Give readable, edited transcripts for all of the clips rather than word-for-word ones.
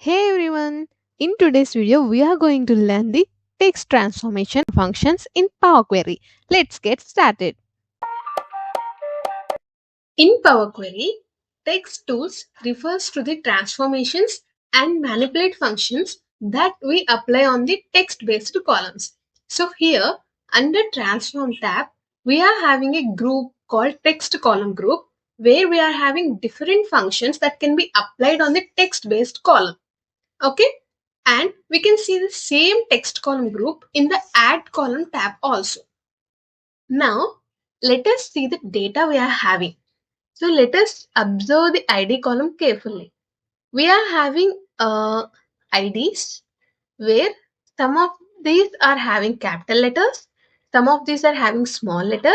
Hey everyone! In today's video, we are going to learn the text transformation functions in Power Query. Let's get started. In Power Query, text tools refers to the transformations and manipulate functions that we apply on the text-based columns. So here, under Transform tab, we are having a group called Text Column Group, where we are having different functions that can be applied on the text-based column. Okay, and we can see the same text column group in the add column tab also. Now let us see the data we are having. So let us observe the id column carefully. We are having ids where some of these are having capital letters, some of these are having small letter,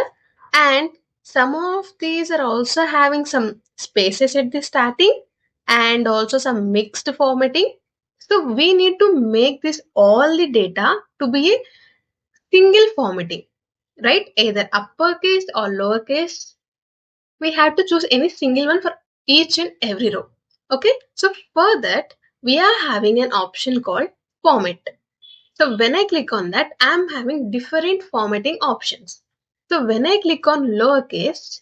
and some of these are also having some spaces at the starting and also some mixed formatting. So we need to make this all the data to be a single formatting, right? Either uppercase or lowercase. We have to choose any single one for each and every row. Okay, so for that we are having an option called format. So when I click on that, I'm having different formatting options. So when I click on lowercase,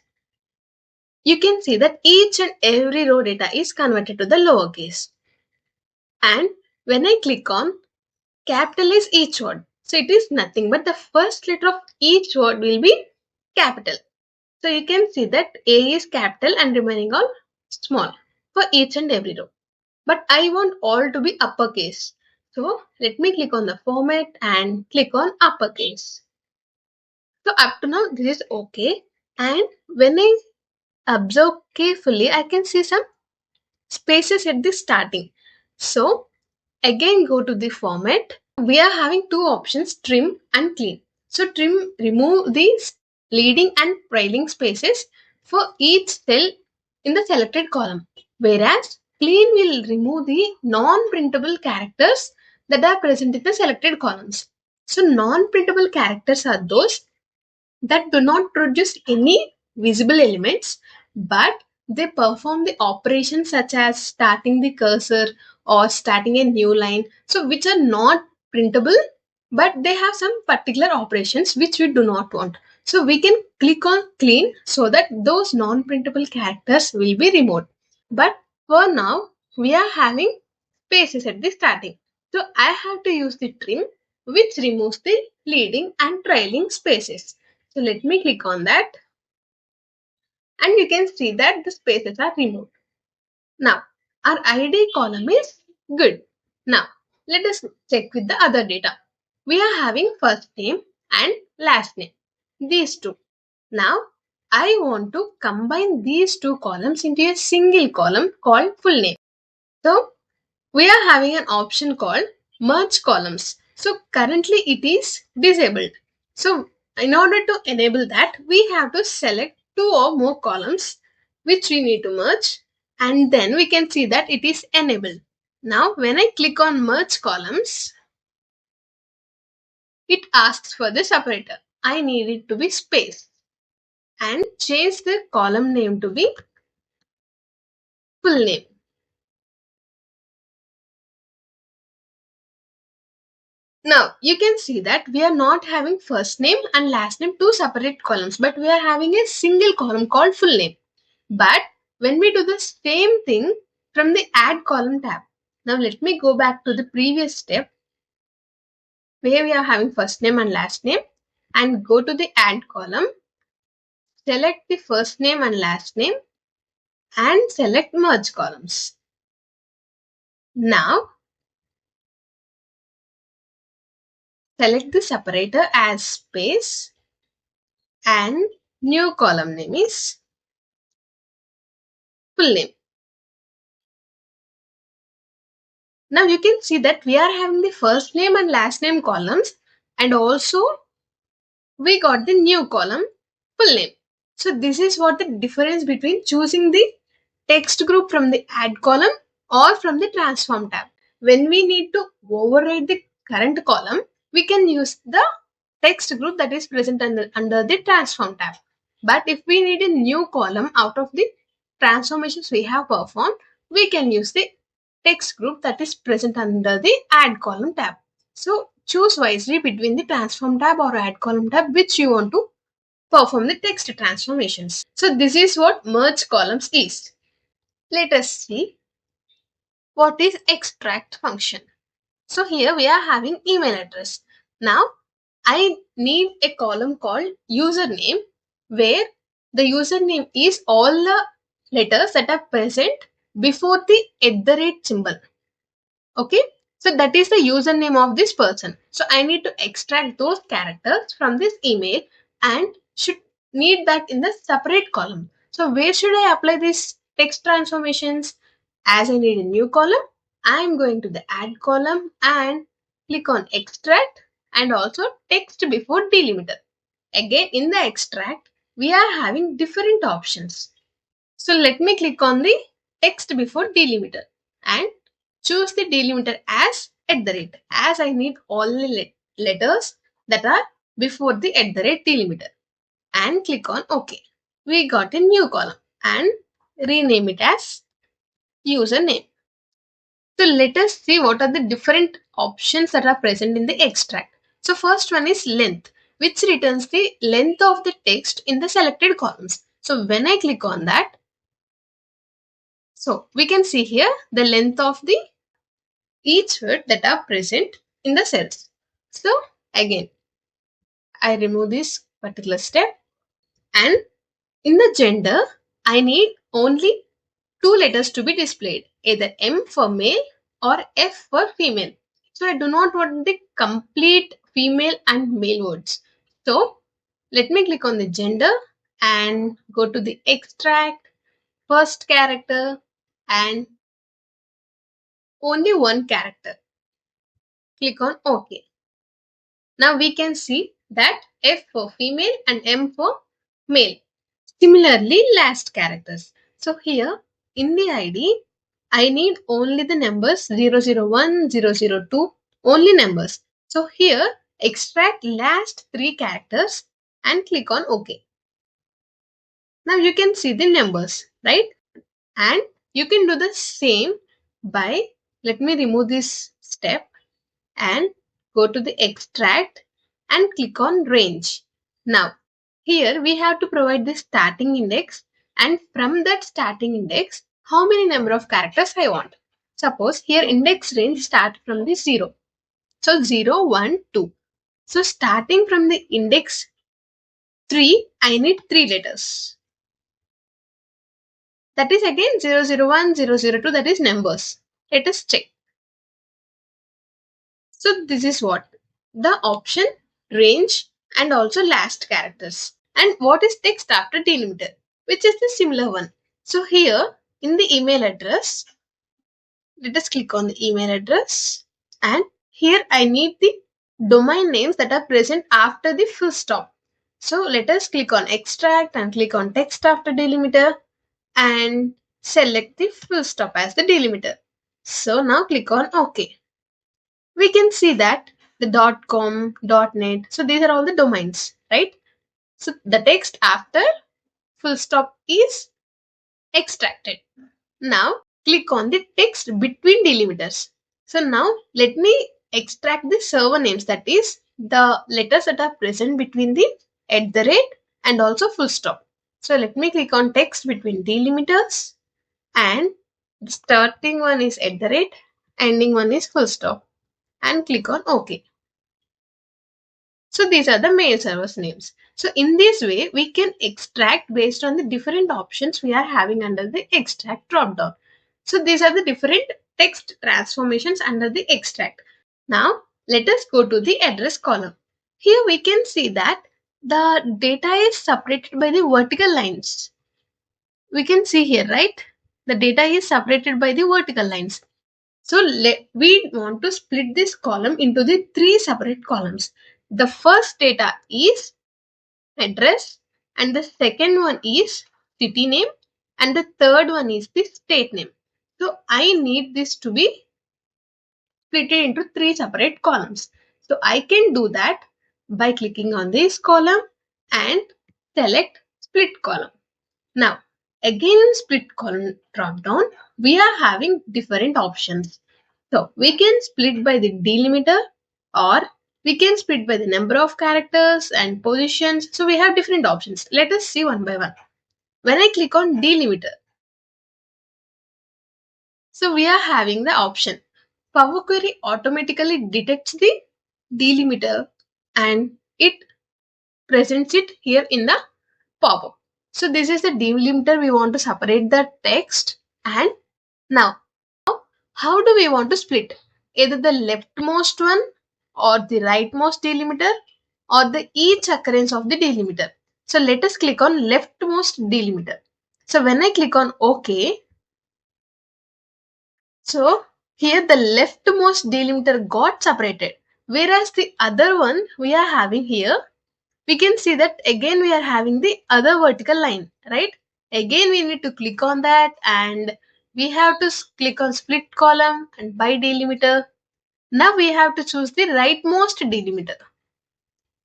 you can see that each and every row data is converted to the lowercase. And when I click on capitalize each word, so it is nothing but the first letter of each word will be capital. So you can see that A is capital and remaining all small for each and every row. But I want all to be uppercase. So let me click on the format and click on uppercase. So up to now this is okay. And when I observe carefully, I can see some spaces at the starting. So again go to the format. We are having two options, trim and clean. So trim, remove these leading and trailing spaces for each cell in the selected column. Whereas clean will remove the non-printable characters that are present in the selected columns. So non-printable characters are those that do not produce any visible elements, but they perform the operations such as starting the cursor or starting a new line, so which are not printable, but they have some particular operations which we do not want. So we can click on clean so that those non-printable characters will be removed. But for now, we are having spaces at the starting. So I have to use the trim, which removes the leading and trailing spaces. So let me click on that, and you can see that the spaces are removed. Now our ID column is good. Now let us check with the other data. We are having first name and last name, these two. Now I want to combine these two columns into a single column called full name. So we are having an option called merge columns. So currently it is disabled. So in order to enable that, we have to select two or more columns which we need to merge, and then we can see that it is enabled. Now when I click on merge columns, it asks for the separator. I need it to be space and change the column name to be full name. Now you can see that we are not having first name and last name, two separate columns, but we are having a single column called full name. But when we do the same thing from the add column tab, now let me go back to the previous step where we are having first name and last name, and go to the add column, select the first name and last name, and select merge columns. Now select the separator as space and new column name is full name. Now you can see that we are having the first name and last name columns, and also we got the new column full name. So this is what the difference between choosing the text group from the add column or from the transform tab. When we need to override the current column, we can use the text group that is present under the transform tab. But if we need a new column out of the transformations we have performed, we can use the text group that is present under the add column tab. So choose wisely between the transform tab or add column tab which you want to perform the text transformations. So this is what merge columns is. Let us see what is extract function. So here we are having email address. Now I need a column called username where the username is all the letters that are present before the symbol. Okay, so that is the username of this person. So I need to extract those characters from this email and should need that in the separate column. So where should I apply these text transformations? As I need a new column, I am going to the add column and click on extract and also text before delimiter. Again in the extract, we are having different options. So let me click on the text before delimiter and choose the delimiter as as I need all the letters that are before the delimiter and click on OK. We got a new column and rename it as username. So let us see what are the different options that are present in the extract. So first one is length, which returns the length of the text in the selected columns. So when I click on that, so we can see here the length of the each word that are present in the cells. So again, I remove this particular step and in the gender, I need only two letters to be displayed, either M for male or F for female. So I do not want the complete female and male words. So let me click on the gender and go to the extract, first character and only one character. Click on OK. Now we can see that F for female and M for male. Similarly, last characters. So here in the ID, I need only the numbers 001, 002, only numbers. So here extract last three characters and click on OK. Now you can see the numbers, right? And you can do the same by, let me remove this step and go to the extract and click on range. Now here we have to provide the starting index and from that starting index how many number of characters I want. Suppose here index range start from the 0. So 0, 1, 2. So starting from the index 3 I need 3 letters. That is again 001, 002 that is numbers. Let us check. So this is what the option, range and also last characters. And what is text after delimiter, which is the similar one. So here in the email address, let us click on the email address and here I need the domain names that are present after the full stop. So let us click on extract and click on text after delimiter and select the full stop as the delimiter. So now click on OK. We can see that the .com, .net, so these are all the domains, right? So the text after full stop is extracted. Now click on the text between delimiters. So now let me extract the server names, that is the letters that are present between the and also full stop. So let me click on text between delimiters and the starting one is ending one is full stop and click on OK. So these are the mail servers names. So in this way, we can extract based on the different options we are having under the extract dropdown. So these are the different text transformations under the extract. Now let us go to the address column. Here we can see that the data is separated by the vertical lines. We can see here, right? The data is separated by the vertical lines. So we want to split this column into the three separate columns. The first data is address and the second one is city name and the third one is the state name. So I need this to be split into three separate columns. So I can do that by clicking on this column and select split column. Now Again, in split column drop down, we are having different options. So we can split by the delimiter, or we can split by the number of characters and positions. So we have different options. Let us see one by one. When I click on delimiter, so we are having the option. Power Query automatically detects the delimiter and it presents it here in the pop-up. So this is the delimiter. We want to separate the text. And now, how do we want to split? Either the leftmost one or the rightmost delimiter or the each occurrence of the delimiter. So let us click on leftmost delimiter. So when I click on OK, so here the leftmost delimiter got separated. Whereas the other one we are having here, we can see that again we are having the other vertical line, right? Again we need to click on that and we have to click on split column and by delimiter. Now we have to choose the rightmost delimiter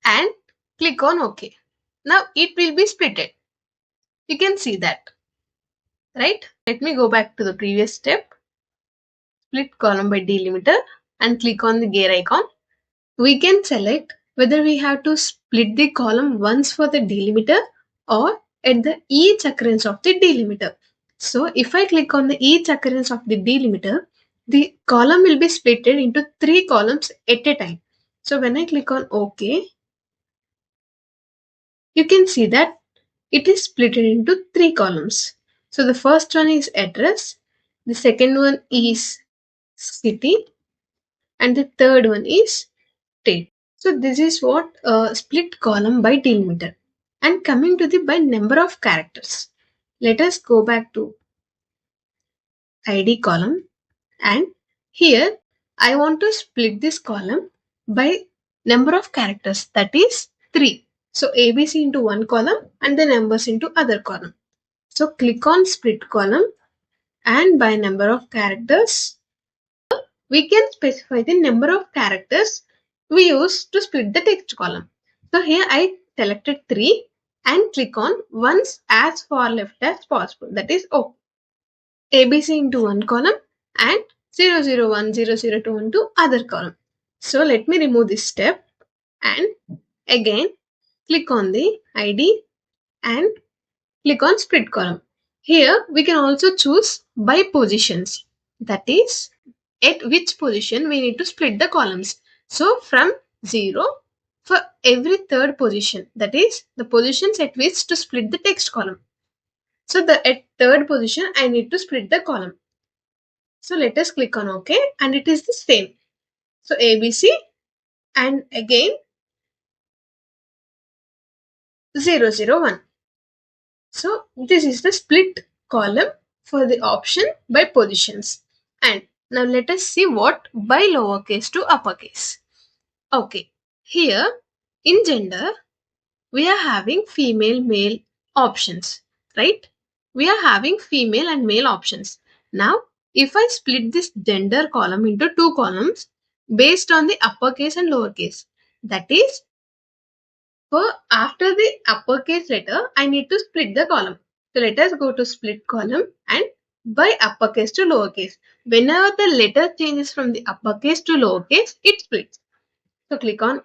and click on OK. Now it will be splitted. You can see that, right? Let me go back to the previous step. Split column by delimiter and click on the gear icon. We can select whether we have to split the column once for the delimiter or at the each occurrence of the delimiter. So if I click on the each occurrence of the delimiter, the column will be splitted into 3 columns at a time. So when I click on OK, you can see that it is split into 3 columns. So the first one is address, the second one is city, and the third one is state. So this is what split column by delimiter. And coming to the by number of characters. Let us go back to ID column, and here I want to split this column by number of characters, that is 3. So ABC into one column and the numbers into other column. So click on split column and by number of characters we can specify the number of characters we use to split the text column. So here I selected 3 and click on once as far left as possible, that is O. ABC into one column and 001, 002 into other column. So let me remove this step and again click on the ID and click on split column. Here we can also choose by positions, that is at which position we need to split the columns. So from 0 for every third position, that is the positions at which to split the text column. So the at third position I need to split the column. So let us click on OK and it is the same. So ABC and again 001. So this is the split column for the option by positions. And now let us see what by lowercase to uppercase. Okay, here in gender, we are having female, male options, right? We are having female and male options. Now, if I split this gender column into 2 columns based on the uppercase and lowercase, that is, for after the uppercase letter, I need to split the column. So let us go to split column and by uppercase to lowercase. Whenever the letter changes from the uppercase to lowercase, it splits. So click on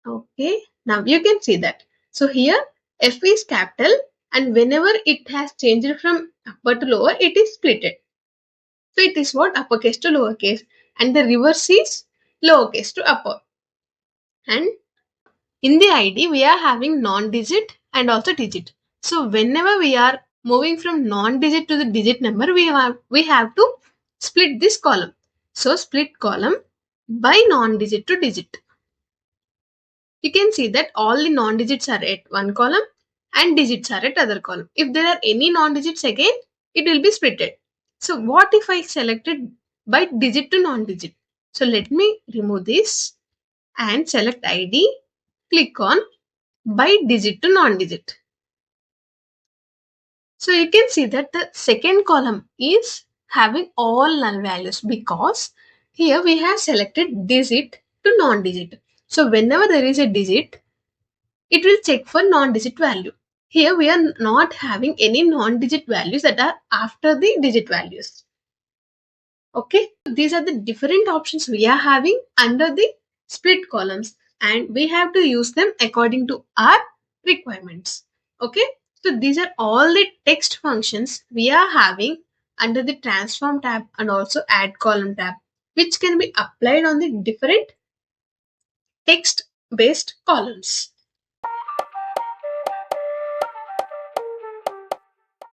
OK. Now you can see that. So here F is capital and whenever it has changed from upper to lower, it is splitted. So it is what uppercase to lowercase and the reverse is lowercase to upper. And in the ID, we are having non-digit and also digit. So whenever we are moving from non-digit to the digit number, we have to split this column. So split column by non-digit to digit. You can see that all the non-digits are at one column and digits are at other column. If there are any non-digits again, it will be splitted. So what if I selected by digit to non-digit? So let me remove this and select ID, click on by digit to non-digit. So you can see that the second column is having all null values because here we have selected digit to non-digit. So whenever there is a digit, it will check for non-digit value. Here we are not having any non-digit values that are after the digit values. Okay, these are the different options we are having under the split columns, and we have to use them according to our requirements. Okay, so these are all the text functions we are having under the transform tab and also add column tab, which can be applied on the different text based columns.